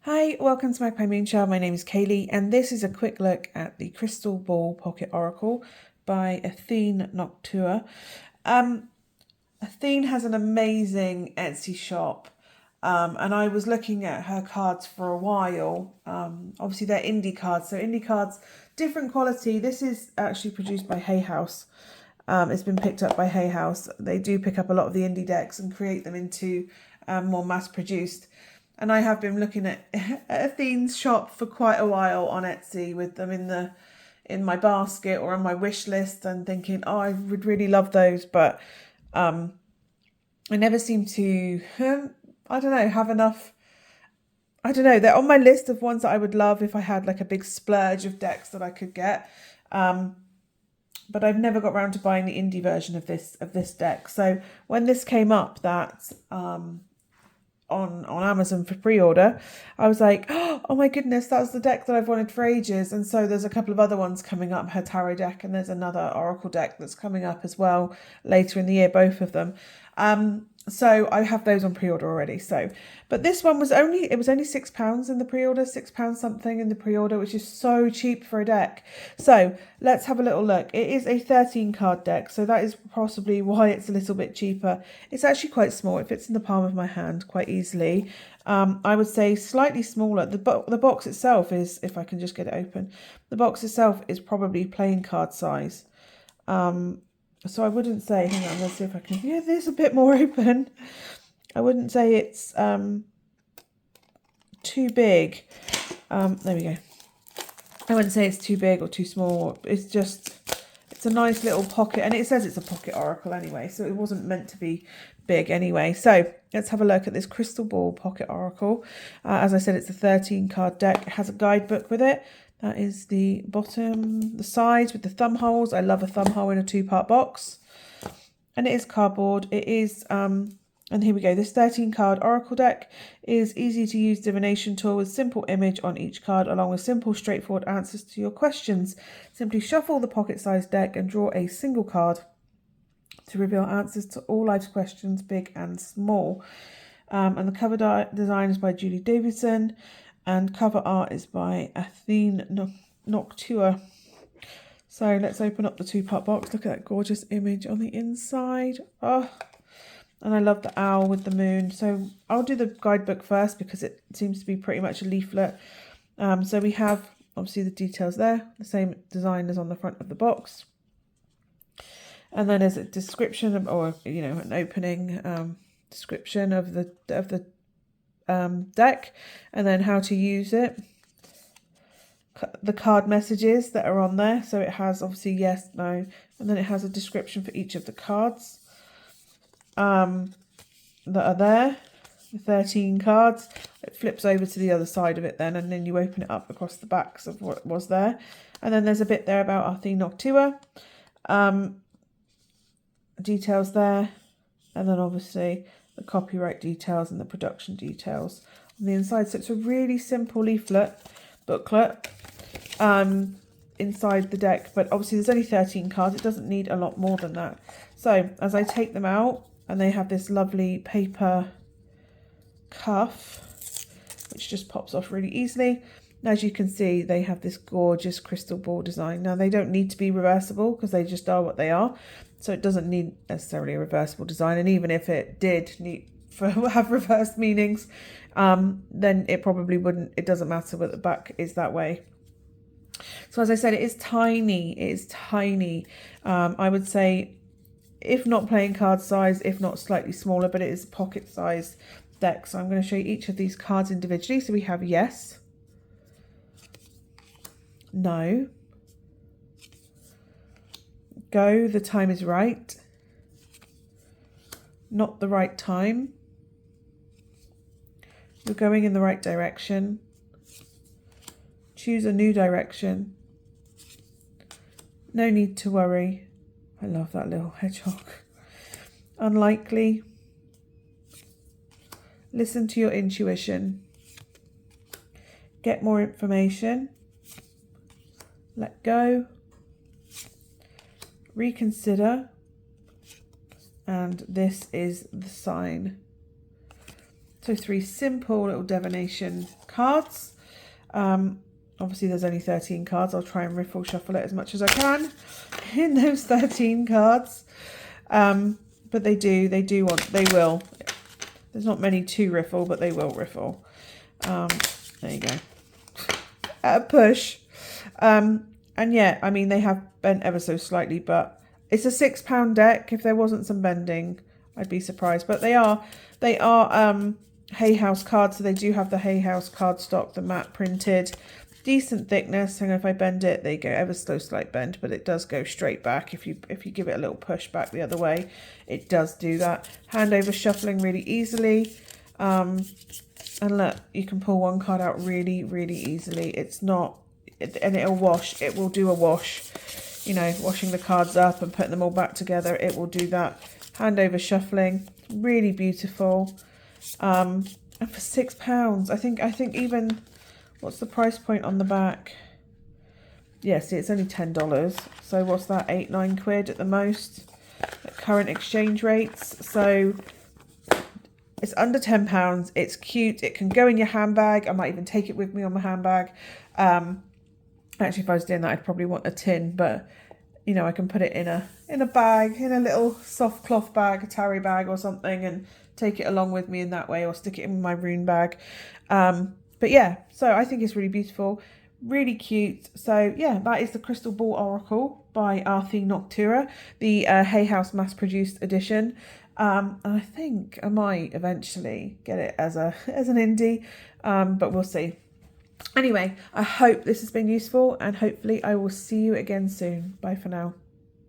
Hi, welcome to Magpie Moonchild. My name is Kayleigh, and this is a quick look at the Crystal Ball Pocket Oracle by Athene Noctua. Athene has an amazing Etsy shop, and I was looking at her cards for a while. Obviously, they're indie cards, so indie cards, different quality. This is actually produced by Hay House. It's been picked up by Hay House. They do pick up a lot of the indie decks and create them into more mass-produced. And I have been looking at Athene's shop for quite a while on Etsy with them in my basket or on my wish list, and thinking, oh, I would really love those, but I never seem to, I don't know, have enough. I don't know. They're on my list of ones that I would love if I had like a big splurge of decks that I could get. But I've never got around to buying the indie version of this deck. So when this came up, that on Amazon for pre-order, I was like, oh my goodness, that's the deck that I've wanted for ages. And so there's a couple of other ones coming up, her tarot deck, and there's another oracle deck that's coming up as well later in the year, both of them. So I have those on pre-order already. But this one was only £6 in the pre-order, £6 something in the pre-order, which is so cheap for a deck. So let's have a little look. It is a 13 card deck, so that is possibly why it's a little bit cheaper. It's actually quite small. It fits in the palm of my hand quite easily. I would say slightly smaller. The box itself is, if I can just get it open, the box itself is probably playing card size. So I wouldn't say, hang on, let's see if I can get this a bit more open. I wouldn't say it's too big. There we go. I wouldn't say it's too big or too small. It's a nice little pocket, and it says it's a pocket oracle anyway, so it wasn't meant to be big anyway. So let's have a look at this Crystal Ball Pocket Oracle. As I said, it's a 13 card deck. It has a guidebook with it. That is the bottom, the sides with the thumb holes. I love a thumb hole in a 2-part box. And it is cardboard. It is, and here we go. This 13 card oracle deck is easy to use divination tool with simple image on each card, along with simple, straightforward answers to your questions. Simply shuffle the pocket-sized deck and draw a single card to reveal answers to all life's questions, big and small. And the cover design is by Julie Davidson. And cover art is by Athene Noctua. So let's open up the 2-part box. Look at that gorgeous image on the inside. Oh, and I love the owl with the moon. So I'll do the guidebook first because it seems to be pretty much a leaflet. So we have obviously the details there, the same design as on the front of the box. And then there's a description or an opening description of the deck, and then how to use it, the card messages that are on there. So it has obviously yes, no, and then it has a description for each of the cards that are there, the 13 cards. It flips over to the other side of it then, and then you open it up across the backs of what was there. And then there's a bit there about Athene Noctua, details there, and then obviously the copyright details and the production details on the inside. So it's a really simple booklet inside the deck, but obviously there's only 13 cards. It doesn't need a lot more than that. So as I take them out, and they have this lovely paper cuff which just pops off really easily. And as you can see, they have this gorgeous crystal ball design. Now they don't need to be reversible because they just are what they are, so it doesn't need necessarily a reversible design. And even if it did have reversed meanings, then it probably wouldn't. It doesn't matter whether the back is that way. So as I said, it is tiny. It is tiny. I would say, if not playing card size, if not slightly smaller, but it is pocket sized deck. So I'm going to show you each of these cards individually. So we have yes, no, go, the time is right, not the right time, you're going in the right direction, choose a new direction, no need to worry. I love that little hedgehog. Unlikely, listen to your intuition, get more information, let go, reconsider, and this is the sign. So 3 simple little divination cards. Obviously there's only 13 cards. I'll try and riffle shuffle it as much as I can in those 13 cards. But they will. There's not many to riffle, but they will riffle. There you go. At a push. And yeah, I mean, they have bent ever so slightly, but it's a £6 deck. If there wasn't some bending, I'd be surprised. But they are Hay House cards, so they do have the Hay House cardstock, the matte printed, decent thickness. And if I bend it, they go ever so slight bend, but it does go straight back. If you give it a little push back the other way, it does do that. Hand over shuffling really easily. And look, you can pull one card out really, really easily. It's not, and it'll wash. It will do a wash. You know, washing the cards up and putting them all back together, it will do that. Hand over shuffling, really beautiful. And for £6, I think even, what's the price point on the back? Yeah, see, it's only $10. So what's that, 8-9 quid at the most at current exchange rates. So it's under £10. It's cute. It can go in your handbag. I might even take it with me on my handbag. Actually, if I was doing that, I'd probably want a tin, but you know, I can put it in a bag, in a little soft cloth bag, a tarry bag or something, and take it along with me in that way, or stick it in my rune bag. But yeah, so I think it's really beautiful, really cute. So yeah, that is the Crystal Ball Oracle by Athene Noctua, the Hay House mass-produced edition. And I think I might eventually get it as an indie, but we'll see. Anyway, I hope this has been useful, and hopefully I will see you again soon. Bye for now.